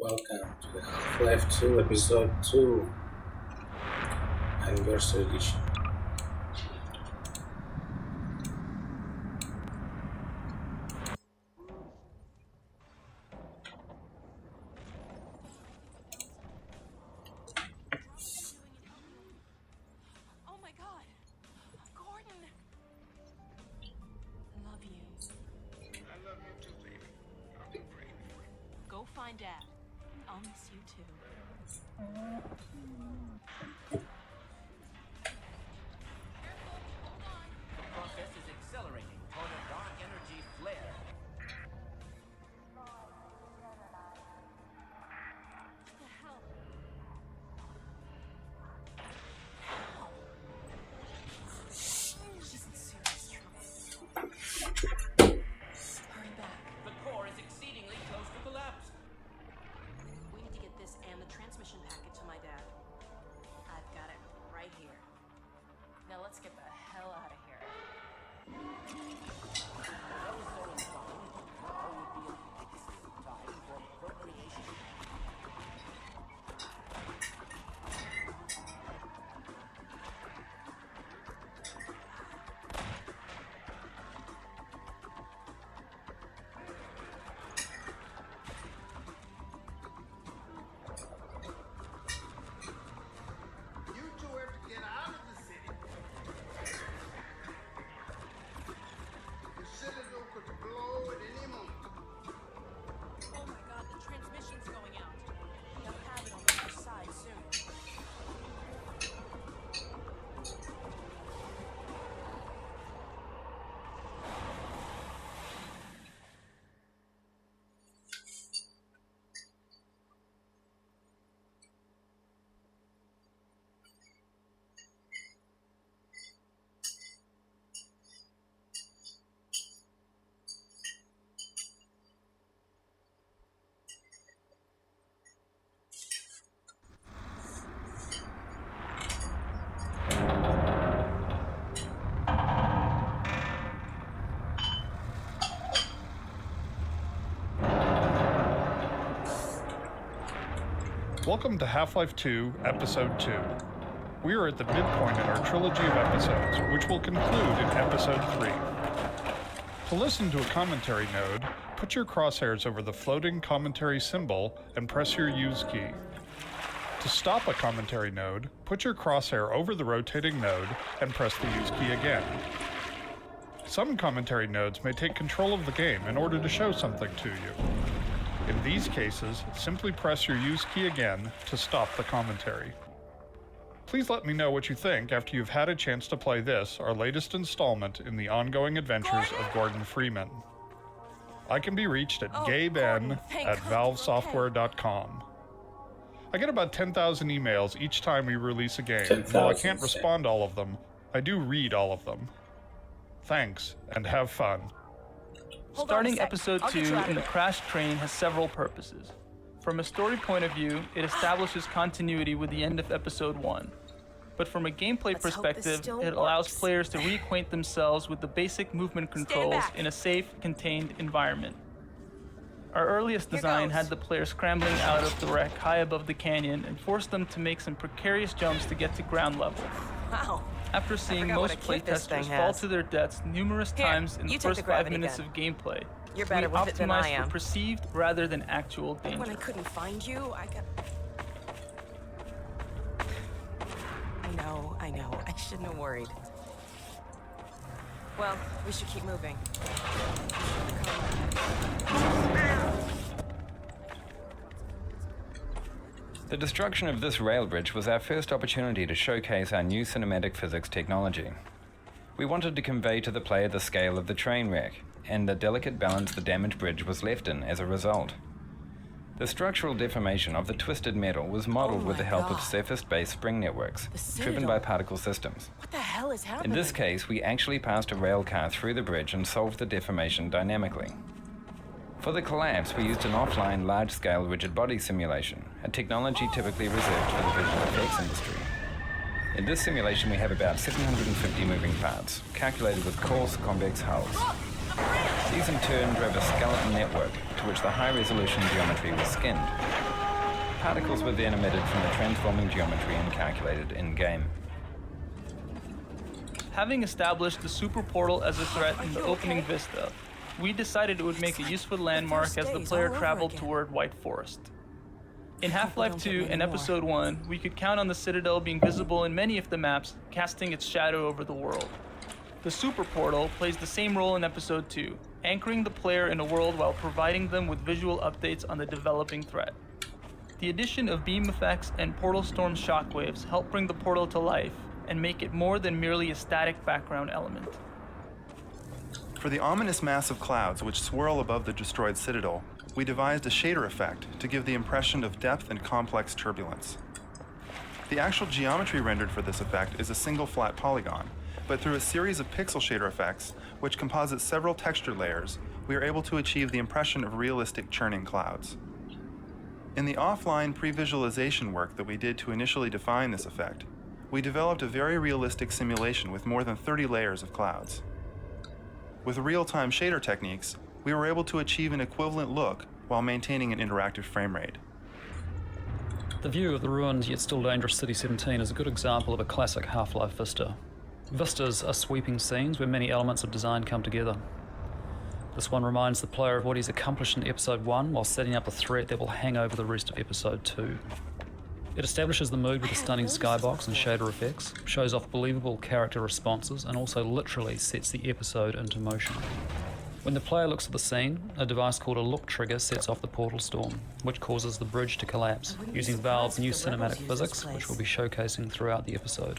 welcome to the Half-Life 2 Episode 2 Anniversary Edition. Oh my god! Gordon! I love you. I love you too, baby. I'll be praying for you. Go find Dad. I'll miss you too. The process is accelerating toward a dark energy flare. What the hell? She's in serious trouble. Hurry back. The core is exceedingly close to collapse. We need to get this and the transmission packet to my dad. I've got it right here. Now let's get the hell out of here. Those so inclined, now would be an excellent time for procreation. You two have to get out of the city. The citadel could blow at any moment. Oh my god, the transmission's going out. They'll have it on the other side soon. Welcome to Half-Life 2, Episode 2. We are at the midpoint in our trilogy of episodes, which will conclude in Episode 3. To listen to a commentary node, put your crosshairs over the floating commentary symbol and press your Use key. To stop a commentary node, put your crosshair over the rotating node and press the Use key again. Some commentary nodes may take control of the game in order to show something to you. In these cases, simply press your Use key again to stop the commentary. Please let me know what you think after you've had a chance to play this, our latest installment in the ongoing adventures of Gordon Freeman. I can be reached at gaben at valvesoftware.com. I get about 10,000 emails each time we release a game. While I 10,000, can't respond to all of them, I do read all of them. Thanks, and have fun. Hold on a Starting sec. episode I'll get 2 you out of in the here. crashed train has several purposes. From a story point of view, it establishes continuity with the end of episode 1. But from a gameplay Let's hope this perspective, still it allows works. players to reacquaint themselves with the basic movement controls back. in a safe, contained environment. Our earliest Here design goes. had the player scrambling out of the wreck high above the canyon and forced them to make some precarious jumps to get to ground level. Wow. After seeing forgot what most a kick this thing playtesters fall has. to their deaths numerous Here, times in you the take first the 5 gravity minutes gun. of gameplay, You're better we with it than I optimized am. for perceived rather than actual danger. When I couldn't find you, I got... I know. I shouldn't have worried. Well, we should keep moving. The destruction of this rail bridge was our first opportunity to showcase our new cinematic physics technology. We wanted to convey to the player the scale of the train wreck, and the delicate balance the damaged bridge was left in as a result. The structural deformation of the twisted metal was modeled with the my help of God. surface-based spring networks, The driven Citadel. by particle systems. What the hell is In happening? this case, we actually passed a rail car through the bridge and solved the deformation dynamically. For the collapse, we used an offline large-scale rigid body simulation, a technology typically reserved for the visual effects industry. In this simulation, we have about 750 moving parts, calculated with coarse, convex hulls. These in turn drove a skeleton network to which the high-resolution geometry was skinned. particles were then emitted from the transforming geometry and calculated in-game. Having established the super portal as a threat in the opening vista, we decided it would make a useful landmark as the player traveled toward White Forest. In Half-Life 2 and Episode 1, we could count on the Citadel being visible in many of the maps, casting its shadow over the world. The super portal plays the same role in Episode 2, anchoring the player in a world while providing them with visual updates on the developing threat. The addition of beam effects and Portal Storm's shockwaves help bring the portal to life and make it more than merely a static background element. For the ominous mass of clouds which swirl above the destroyed Citadel, we devised a shader effect to give the impression of depth and complex turbulence. The actual geometry rendered for this effect is a single flat polygon, but through a series of pixel shader effects, which composite several texture layers, we are able to achieve the impression of realistic churning clouds. In the offline pre-visualization work that we did to initially define this effect, we developed a very realistic simulation with more than 30 layers of clouds. With real-time shader techniques, we were able to achieve an equivalent look while maintaining an interactive frame rate. The view of the ruined yet still dangerous City 17 is a good example of a classic Half-Life vista. Vistas are sweeping scenes where many elements of design come together. This one reminds the player of what he's accomplished in Episode 1 while setting up a threat that will hang over the rest of Episode 2. It establishes the mood with a stunning skybox and shader effects, shows off believable character responses, and also literally sets the episode into motion. When the player looks at the scene, a device called a look trigger sets off the portal storm, which causes the bridge to collapse, using Valve's new cinematic physics, which we'll be showcasing throughout the episode.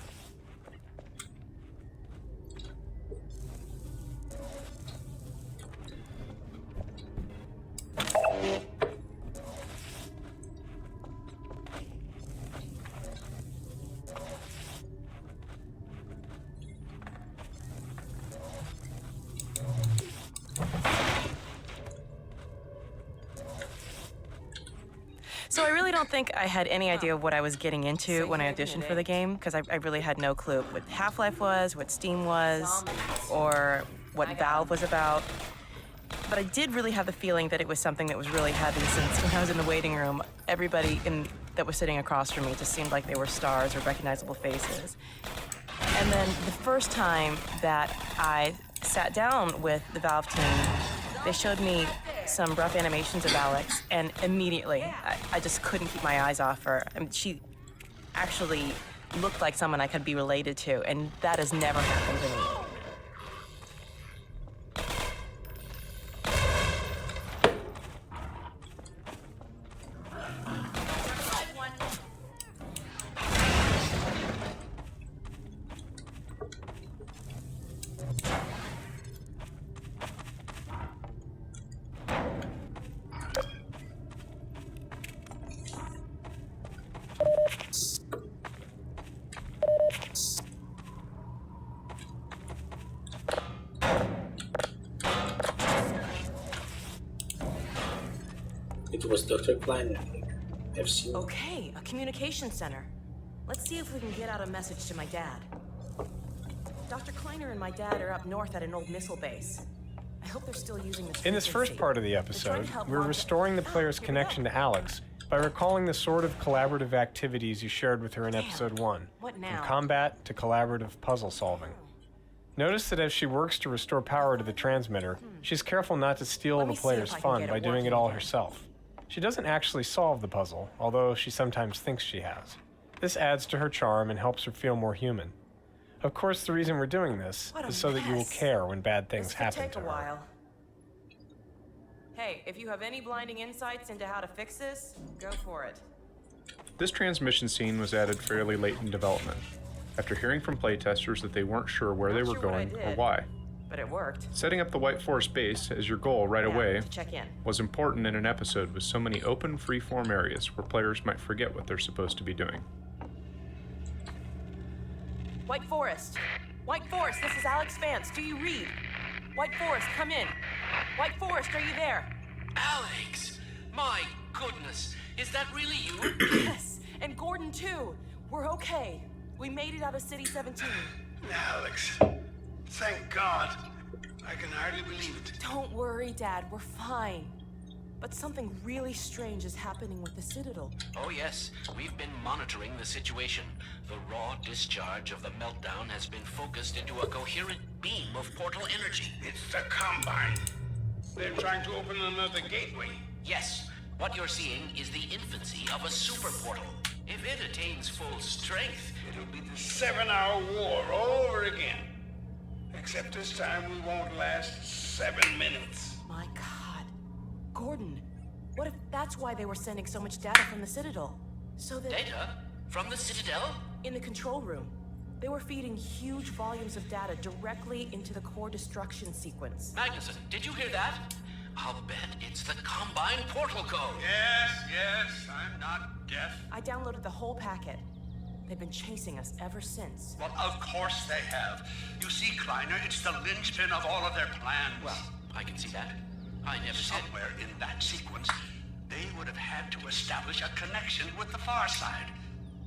So I really don't think I had any idea of what I was getting into when I auditioned for the game, because I really had no clue what Half-Life was, what Steam was, or what Valve was about. But I did really have the feeling that it was something that was really heavy, since when I was in the waiting room, everybody that was sitting across from me just seemed like they were stars or recognizable faces. And then the first time that I sat down with the Valve team, they showed me some rough animations of Alex, and immediately I just couldn't keep my eyes off her. I mean, she actually looked like someone I could be related to, and that has never happened to me. It was Dr. Kleiner. I've seen. Okay, a communication center. Let's see if we can get out a message to my dad. Dr. Kleiner and my dad are up north at an old missile base. I hope they're still using this In this first frequency. part of the They're trying episode, to help we're launch restoring the it. player's Here we connection go. to Alex by recalling the sort of collaborative activities you shared with her in Damn. Episode 1, What now? from combat to collaborative puzzle solving. Notice that as she works to restore power to the transmitter, she's careful not to steal Let the me see player's if I can fun get it by doing it working all again. herself. She doesn't actually solve the puzzle, although she sometimes thinks she has. This adds to her charm and helps her feel more human. Of course, the reason we're doing this What a is so that you will mess. care when bad things This could happen take to a her. while. Hey, if you have any blinding insights into how to fix this, go for it. This transmission scene was added fairly late in development, after hearing from playtesters that they weren't sure where they Not were sure what I going or did. why. But it worked. Setting up the White Forest base as your goal right Yeah, away to check in. was important in an episode with so many open, free-form areas where players might forget what they're supposed to be doing. White Forest! White Forest, this is Alex Vance. Do you read? White Forest, come in. White Forest, are you there? Alex! My goodness, is that really you? Yes, and Gordon too. We're okay. We made it out of City 17. Alex, thank God. I can hardly believe it. Don't worry, Dad. We're fine. But something really strange is happening with the Citadel. Oh yes, we've been monitoring the situation. The raw discharge of the meltdown has been focused into a coherent beam of portal energy. It's the Combine. They're trying to open another gateway. Yes, what you're seeing is the infancy of a super portal. If it attains full strength, It'll be the 7-hour war all over again. Except this time we won't last 7 minutes. My God. Gordon, what if that's why they were sending so much data from the Citadel? So that... data from the Citadel? In the control room. They were feeding huge volumes of data directly into the core destruction sequence. Magnuson, did you hear that? I'll bet it's the Combine portal code. Yes, I'm not deaf. I downloaded the whole packet. They've been chasing us ever since. Well, of course they have. You see, Kleiner, it's the linchpin of all of their plans. Well, I can see that. I never said... Somewhere in that sequence, they would have had to establish a connection with the far side.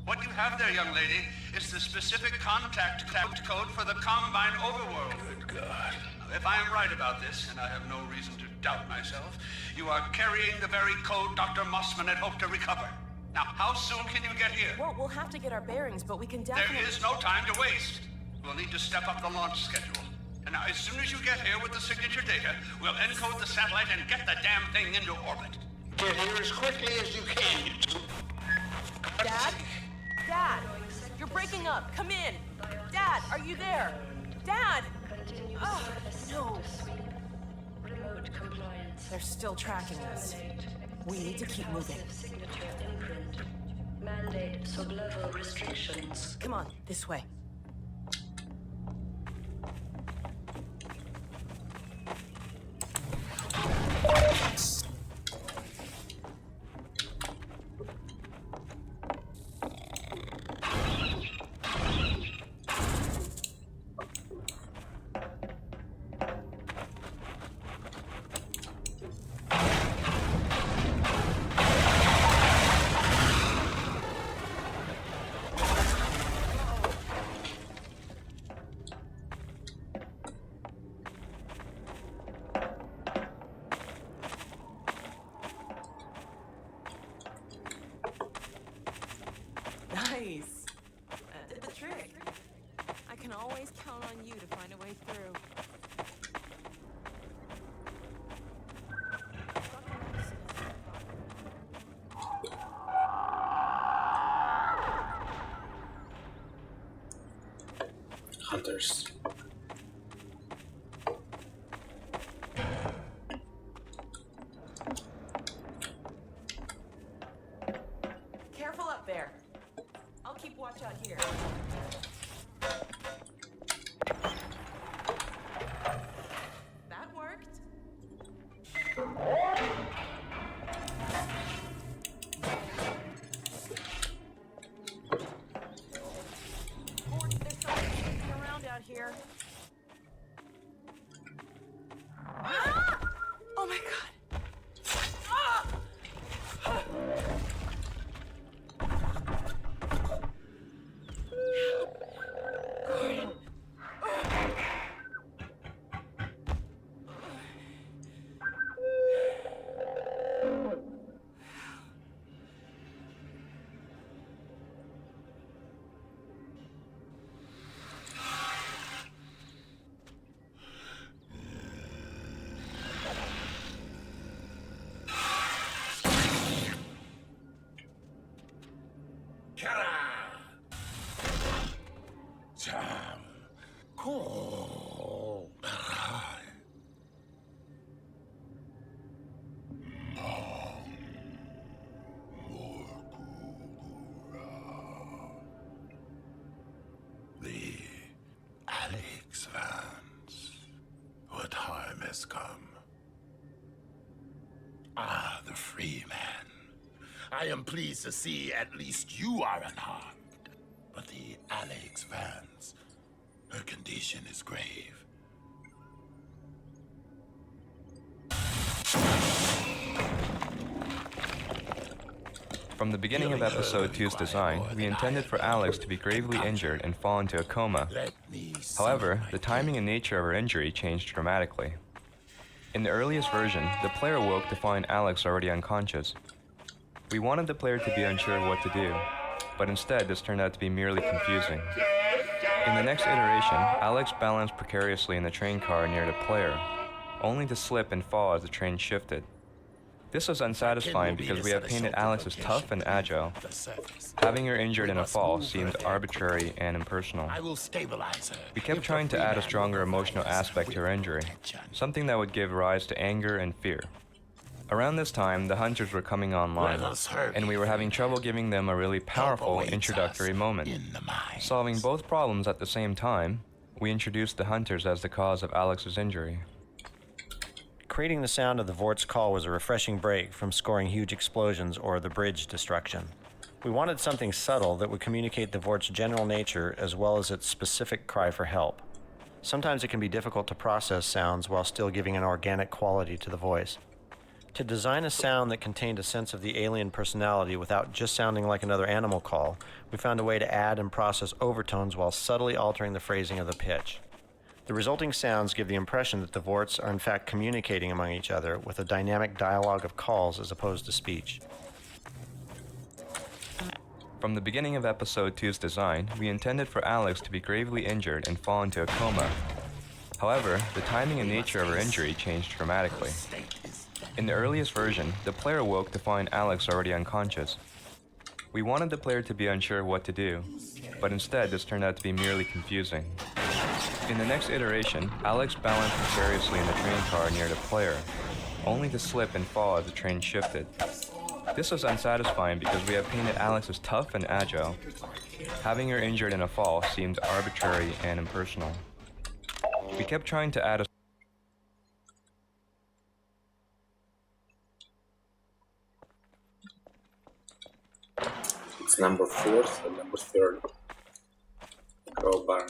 What you have there, young lady, is the specific contact code for the Combine overworld. Good God. Now, if I am right about this, and I have no reason to doubt myself, you are carrying the very code Dr. Mossman had hoped to recover. Now, how soon can you get here? Well, we'll have to get our bearings, but we can definitely... There is no time to waste. We'll need to step up the launch schedule. And now, as soon as you get here with the signature data, we'll encode the satellite and get the damn thing into orbit. Get here as quickly as you can, you two. Dad? Dad! You're breaking up! Come in! Dad, are you there? Dad! Oh, no. Remote compliance. They're still tracking us. We need to keep moving. Signature imprint. Mandate sub-level restrictions. Come on, this way. Nice. Did the trick. I can always count on you to find a way through. Hunters. Careful up there. I'll keep watch out here. That worked. Gordon, there's something sneaking around out here. Ah! Oh my God. Ah! Gordon. The Alex Vance. What harm has come? Ah, the free man. I am pleased to see at least you are unharmed. But the Alex Vance, her condition is grave. From the beginning of Episode 2's design, we intended for Alex to be gravely injured and fall into a coma. However, the timing and nature of her injury changed dramatically. In the earliest version, the player awoke to find Alex already unconscious. We wanted the player to be unsure of what to do, but instead this turned out to be merely confusing. In the next iteration, Alex balanced precariously in the train car near the player, only to slip and fall as the train shifted. This was unsatisfying because we had painted Alex as tough and agile. Having her injured in a fall seemed arbitrary and impersonal. I will stabilize her. We kept trying to add a stronger emotional aspect to her injury, something that would give rise to anger and fear. Around this time, the hunters were coming online, and we were having trouble giving them a really powerful introductory moment. Solving both problems at the same time, we introduced the hunters as the cause of Alex's injury. Creating the sound of the Vort's call was a refreshing break from scoring huge explosions or the bridge destruction. We wanted something subtle that would communicate the Vort's general nature as well as its specific cry for help. Sometimes it can be difficult to process sounds while still giving an organic quality to the voice. To design a sound that contained a sense of the alien personality without just sounding like another animal call, we found a way to add and process overtones while subtly altering the phrasing of the pitch. The resulting sounds give the impression that the Vorts are in fact communicating among each other with a dynamic dialogue of calls as opposed to speech. From the beginning of Episode 2's design, we intended for Alex to be gravely injured and fall into a coma. However, the timing and nature of her injury changed dramatically. In the earliest version, the player awoke to find Alex already unconscious. We wanted the player to be unsure of what to do, but instead this turned out to be merely confusing. In the next iteration, Alex balanced precariously in the train car near the player, only to slip and fall as the train shifted. This was unsatisfying because we had painted Alex as tough and agile. Having her injured in a fall seemed arbitrary and impersonal. We kept trying to add a It's number 4th and number 3rd. Crowbar.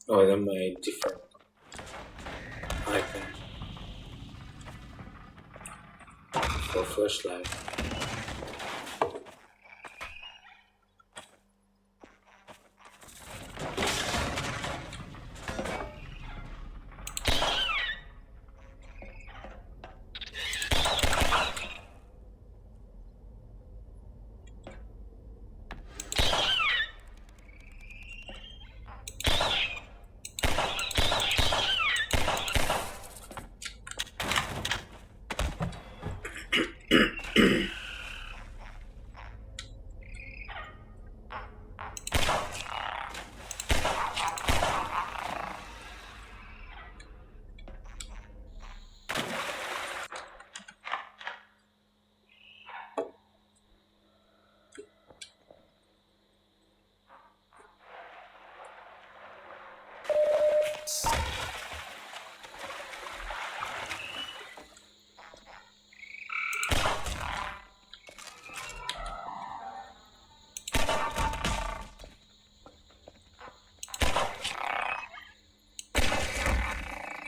Oh, then my different icon for flashlight.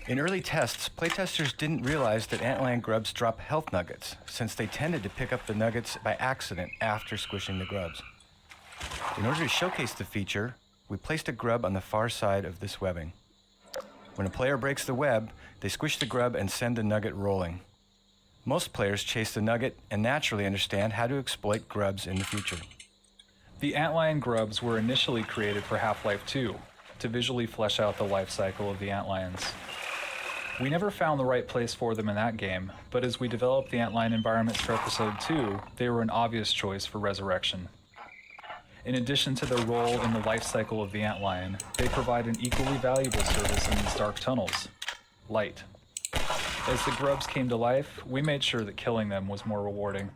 In early tests, playtesters didn't realize that antlion grubs drop health nuggets, since they tended to pick up the nuggets by accident after squishing the grubs. In order to showcase the feature, we placed a grub on the far side of this webbing. When a player breaks the web, they squish the grub and send the nugget rolling. Most players chase the nugget and naturally understand how to exploit grubs in the future. The antlion grubs were initially created for Half-Life 2 to visually flesh out the life cycle of the antlions. We never found the right place for them in that game, but as we developed the antlion environments for Episode 2, they were an obvious choice for Resurrection. In addition to their role in the life cycle of the antlion, they provide an equally valuable service in these dark tunnels: light. As the grubs came to life, we made sure that killing them was more rewarding.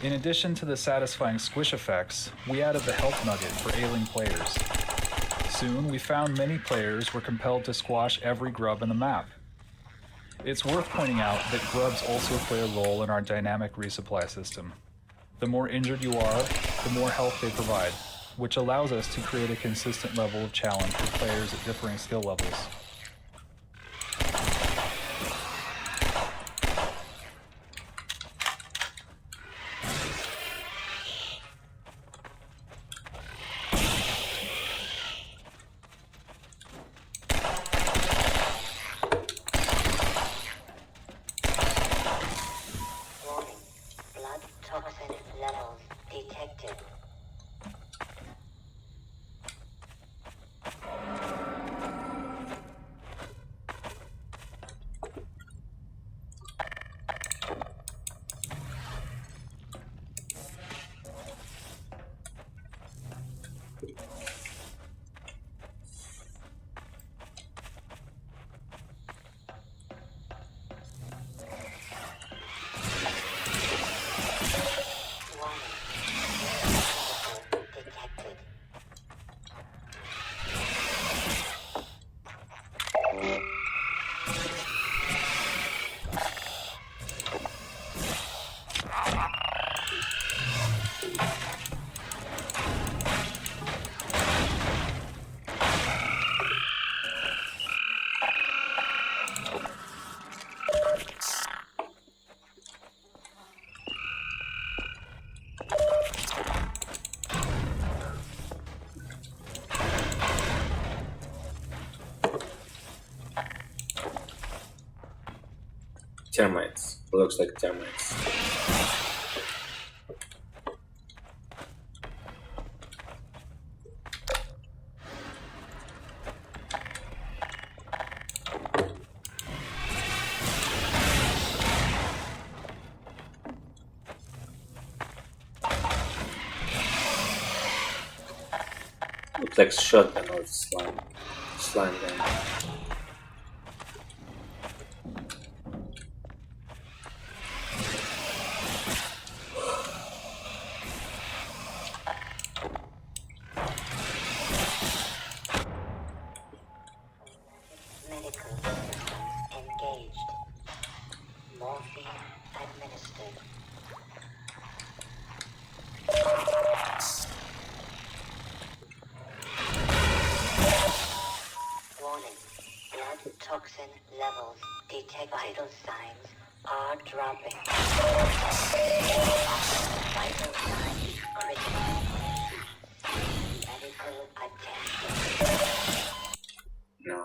In addition to the satisfying squish effects, we added the health nugget for ailing players. Soon, we found many players were compelled to squash every grub in the map. It's worth pointing out that grubs also play a role in our dynamic resupply system. The more injured you are, the more health they provide, which allows us to create a consistent level of challenge for players at differing skill levels. Termites. Looks like termites. Looks like shotgun or slime. Slime gun. Toxin levels detect vital signs are dropping. Vital signs critical. Medical attention. No.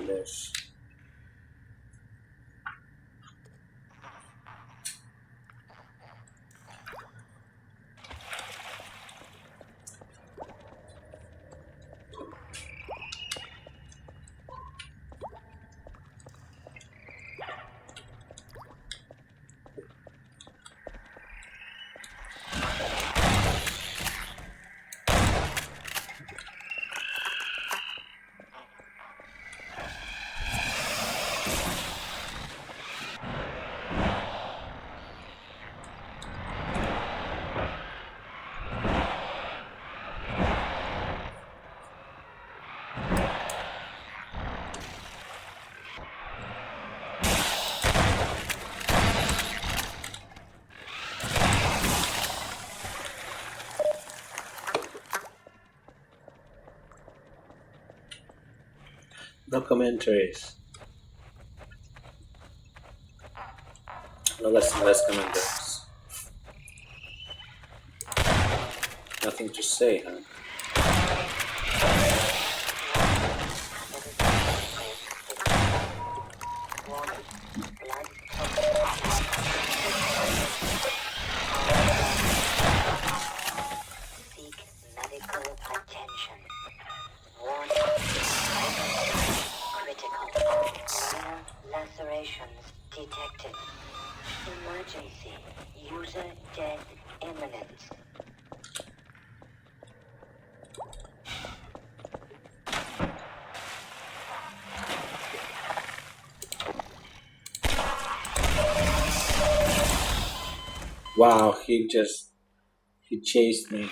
commanders. Documentaries. No less commanders. Nothing to say, huh? Seek medical attention. Critical. Minor lacerations detected. Emergency. User death imminent. Wow, he chased me.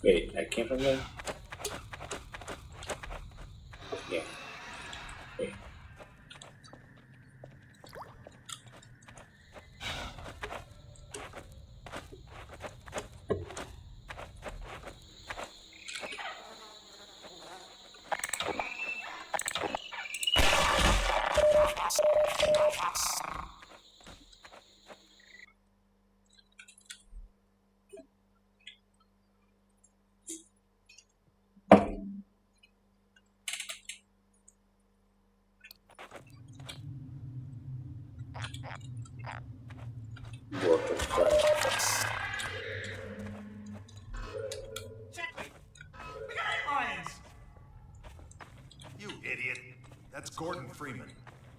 Wait, I came from there? Yeah. Wait. You idiot. That's Gordon Freeman.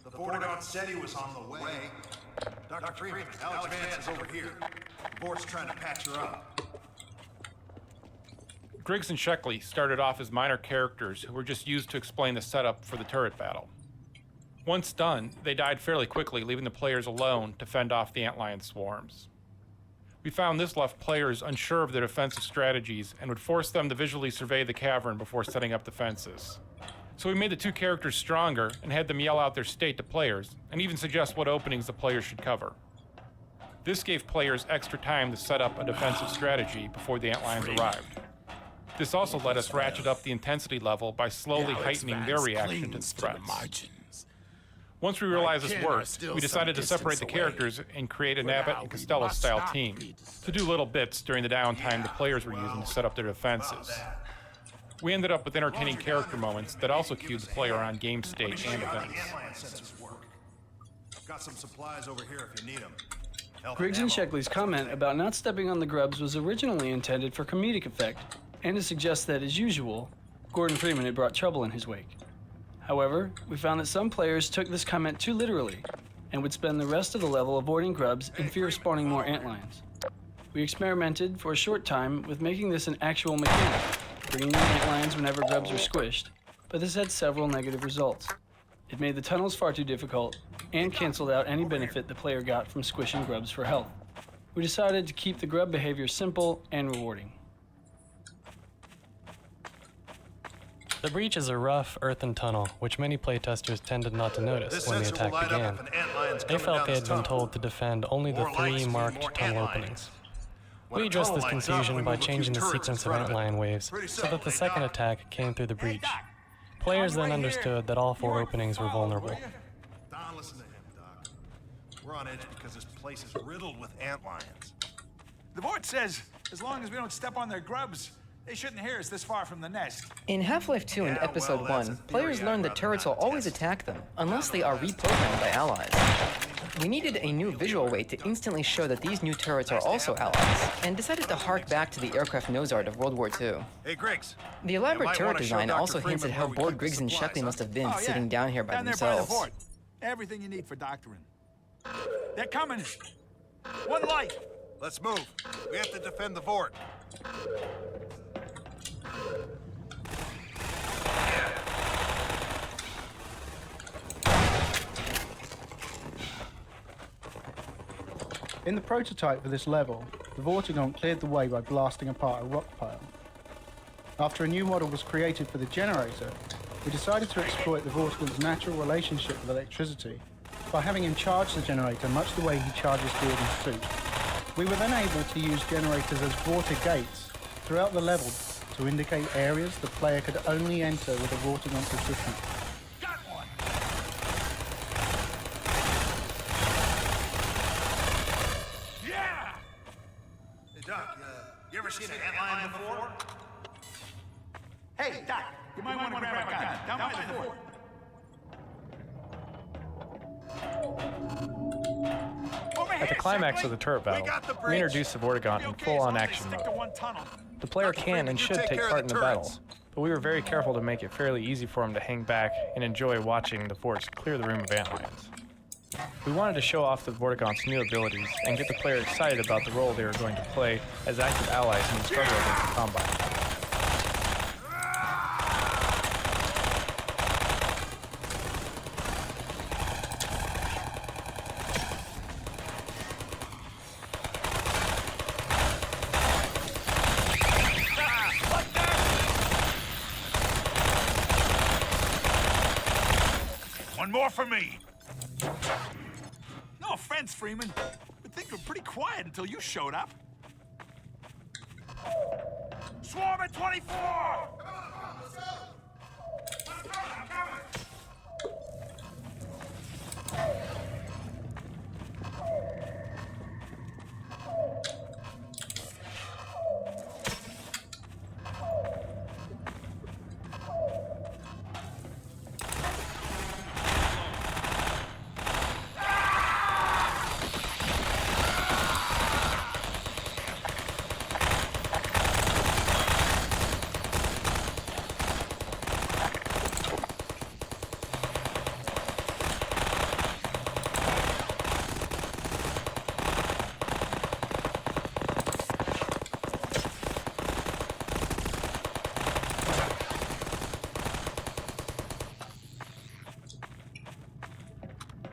The Vortigaunt said he was on the way. Dr. Freeman, Alex Vance is over here. The Vort's trying to patch her up. Griggs and Sheckley started off as minor characters who were just used to explain the setup for the turret battle. Once done, they died fairly quickly, leaving the players alone to fend off the antlion swarms. We found this left players unsure of their defensive strategies and would force them to visually survey the cavern before setting up defenses. So we made the two characters stronger and had them yell out their state to players, and even suggest what openings the players should cover. This gave players extra time to set up a defensive strategy before the antlions arrived. This also let us ratchet up the intensity level by slowly heightening their reaction to the threats. Once we realized this worked, we decided to separate the characters and create an Abbott and Costello-style team to do little bits during the downtime the players were using to set up their defenses. We ended up with entertaining character moments that also cued the player on game state and events. Got some supplies over here if you need them. Griggs and Sheckley's comment about not stepping on the grubs was originally intended for comedic effect, and to suggest that, as usual, Gordon Freeman had brought trouble in his wake. However, we found that some players took this comment too literally, and would spend the rest of the level avoiding grubs in fear of spawning more antlions. We experimented for a short time with making this an actual mechanic, bringing in antlions whenever grubs were squished, but this had several negative results. It made the tunnels far too difficult, and canceled out any benefit the player got from squishing grubs for health. we decided to keep the grub behavior simple and rewarding. The breach is a rough, earthen tunnel, which many playtesters tended not to notice when the attack began. They felt they had been told to defend only the 3 marked tunnel openings. We addressed this confusion by changing the sequence of antlion waves so that the second attack came through the breach. Players then understood that all 4 openings were vulnerable. Don, listen to him, Doc. We're on edge because this place is riddled with antlions. The Vort says, as long as we don't step on their grubs, they shouldn't hear us this far from the nest. In Half-Life 2 and Episode 1, players learned that turrets will always attack them, unless they are reprogrammed by allies. We needed a new visual way to instantly show that these new turrets are also allies, and decided to hark back to the aircraft nose art of World War II. Hey, Griggs. The elaborate turret design also hints at how bored Griggs and Shepley must have been sitting down here by down themselves. There by the Vort. Everything you need for doctoring. They're coming. One light. Let's move. We have to defend the Vort. In the prototype for this level, the Vortigaunt cleared the way by blasting apart a rock pile. After a new model was created for the generator, we decided to exploit the Vortigaunt's natural relationship with electricity by having him charge the generator much the way he charges Gordon's suit. We were then able to use generators as Vorta gates throughout the level to indicate areas the player could only enter with a Vortigaunt's assistance. Doc, you ever seen an antlion before? Hey, Doc, you might want to grab a gun. Down by the Vort. At the climax of the turret battle, we introduced the Vortigaunt in full-on action mode. The player can and should take part in the battle, but we were very careful to make it fairly easy for him to hang back and enjoy watching the Vorts clear the room of antlions. We wanted to show off the Vortigaunt's new abilities and get the player excited about the role they were going to play as active allies in the struggle against the Combine. One more for me. No offense, Freeman, but things were pretty quiet until you showed up. Swarm at 24! Come on, let's go! I'm coming!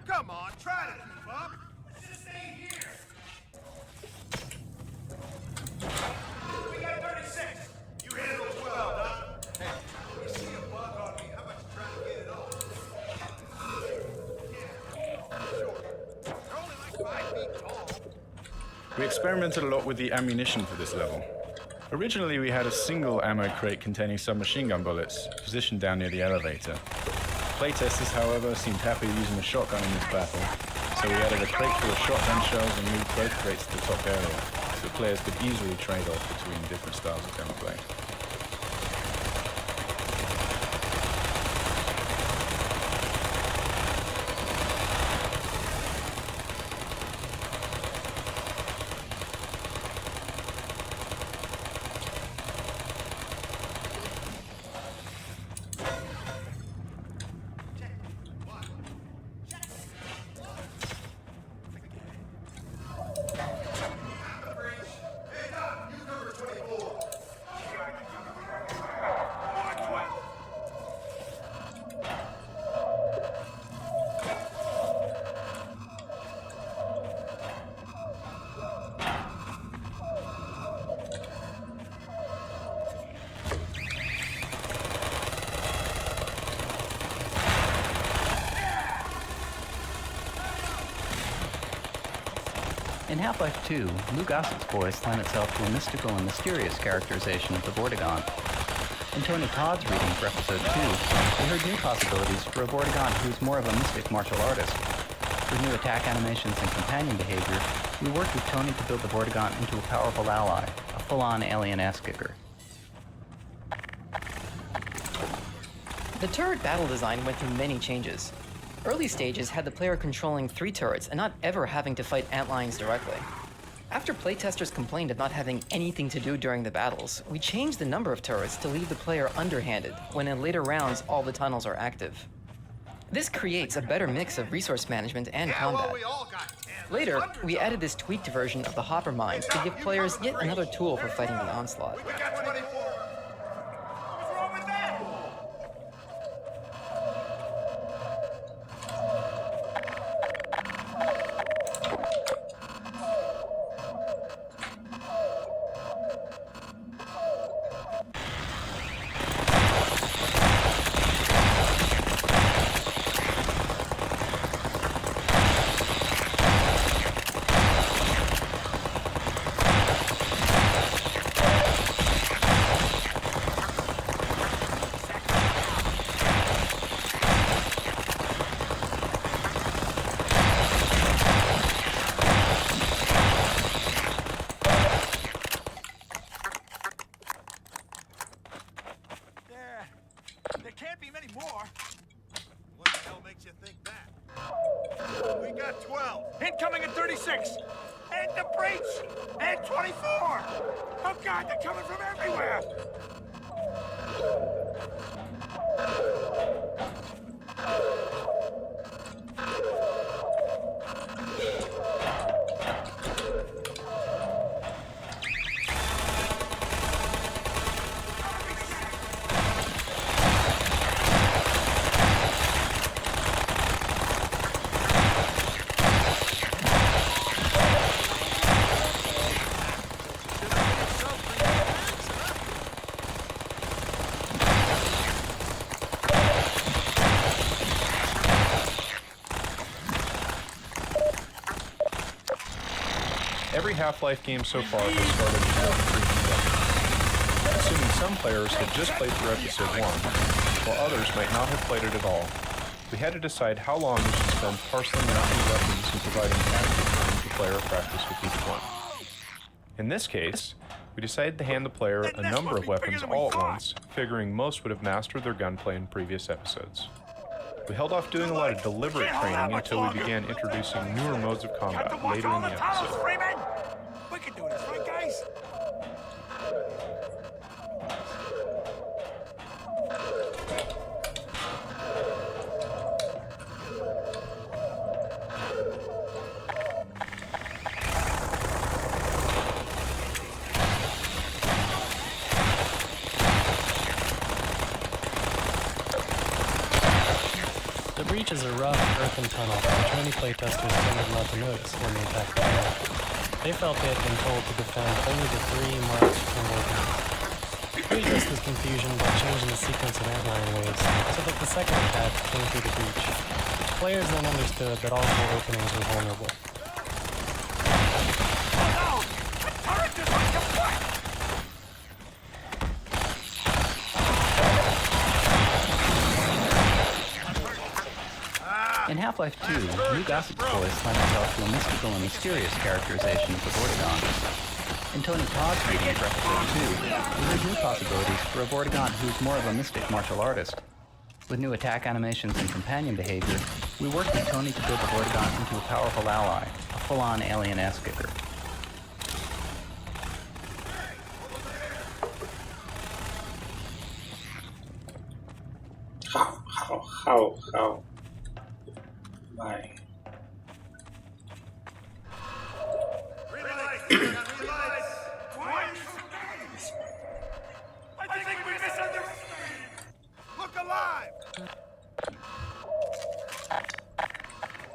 Come on, try to keep up. Let's just stay here. We got 36. You handled it well, Doc. Hey, you see a bug on me, how about you try to get it off? Yeah, sure. They're only like 5 feet tall. We experimented a lot with the ammunition for this level. Originally, we had a single ammo crate containing submachine gun bullets, positioned down near the elevator. Playtesters, however, seemed happy using a shotgun in this battle, so we added a crate full of shotgun shells and moved both crates to the top area, so players could easily trade off between different styles of gunplay. In Half-Life 2, Lou Gossett's voice lent itself to a mystical and mysterious characterization of the Vortigaunt. In Tony Todd's reading for Episode 2, we heard new possibilities for a Vortigaunt who's more of a mystic martial artist. With new attack animations and companion behavior, we worked with Tony to build the Vortigaunt into a powerful ally, a full-on alien ass-kicker. The turret battle design went through many changes. Early stages had the player controlling 3 turrets and not ever having to fight antlions directly. After playtesters complained of not having anything to do during the battles, we changed the number of turrets to leave the player underhanded when in later rounds all the tunnels are active. This creates a better mix of resource management and combat. Later, we added this tweaked version of the Hopper Mine to give players yet another tool for fighting the Onslaught. Incoming at 36! And the breach! And 24! Oh God, they're coming from everywhere! Every Half-Life game so far has started with Golden Freeman. Assuming some players had just played through Episode 1, while others might not have played it at all, we had to decide how long we should spend parceling out new weapons and providing adequate time to player practice with each one. In this case, we decided to hand the player a number of weapons all at once, figuring most would have mastered their gunplay in previous episodes. We held off doing a lot of deliberate training until we began introducing newer modes of combat later in the episode. We can do this, right, guys? The breach is a rough earthen tunnel, which many playtesters tended not to notice when they attacked the game. They felt they had been told to defend only the 3 marked tunnel openings. We addressed this confusion by changing the sequence of antlion waves so that the second attack came through the breach. Players then understood that all 4 openings were vulnerable. In Half-Life 2, Lou Gossett's voice lent itself to a mystical and mysterious characterization of the Vortigaunt. In Tony Todd's reading for Episode 2, we heard new possibilities for a Vortigaunt who's more of a mystic martial artist. With new attack animations and companion behavior, we worked with Tony to build the Vortigaunt into a powerful ally, a full-on alien ass-kicker. How? Why? I think we misunderstood! Look alive!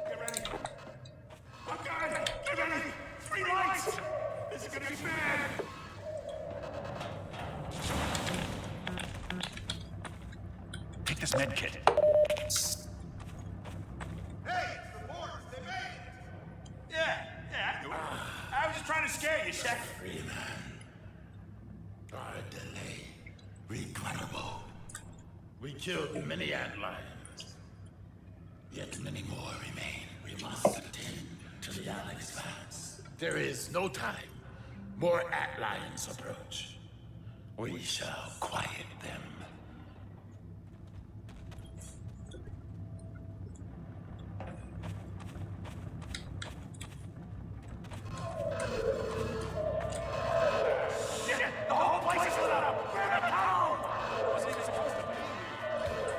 Get ready. Oh God! Get ready! 3 lights! This is gonna be bad! Take this med kit. Hey, it's the boards. They made it. Yeah, I knew it. Our delay, regrettable. We killed many antlions, yet many more remain. We must attend to the Alex Vance. There is no time. More antlions approach. We shall quiet them. The whole place is lit up! We're in a town! Wasn't even supposed to be here.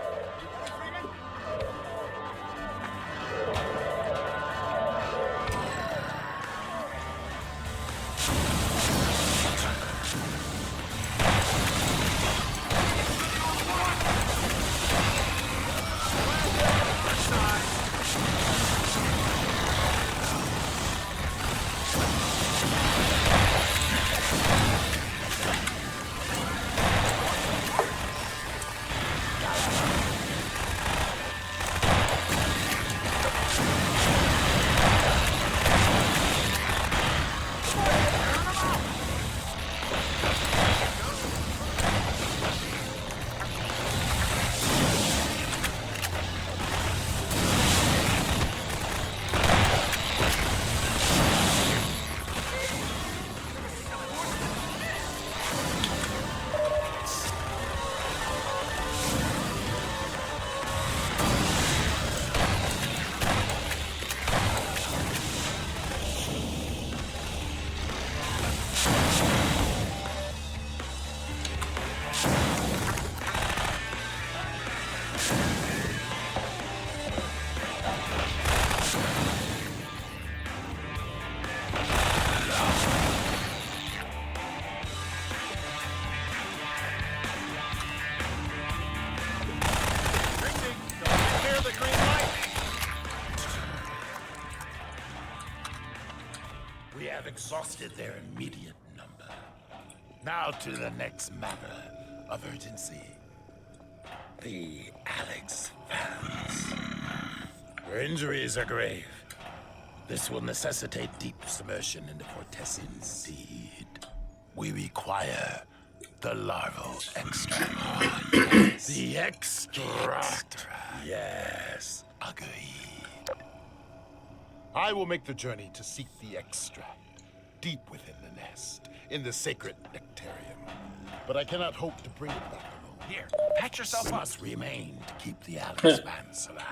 We have exhausted their immediate number. Now to the next matter of urgency. The Alex Vance. Her injuries are grave. This will necessitate deep submersion into Vortessin seed. We require the larval extract. Yes. The extract. Yes. Agreed. I will make the journey to seek the extract, deep within the nest, in the sacred nectarium. But I cannot hope to bring it back alone. Here, patch yourself up. We must remain to keep the Alex Vance alive.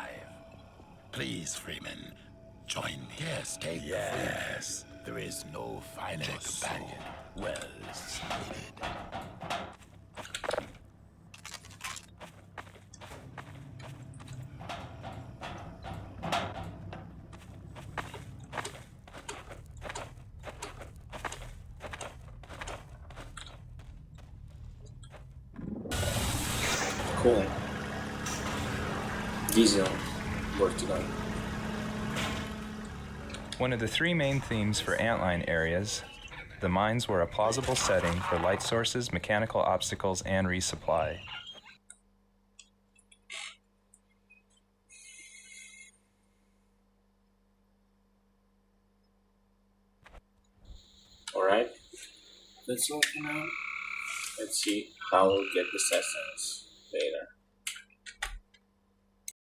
Please, Freeman, join me. Yes, take Yes. There is no finer companion. Well stated. Cool. Diesel worked it out. One of the three main themes for Antline areas, the mines were a plausible setting for light sources, mechanical obstacles, and resupply. Alright, that's all for now. Let's see how we'll get the essence later.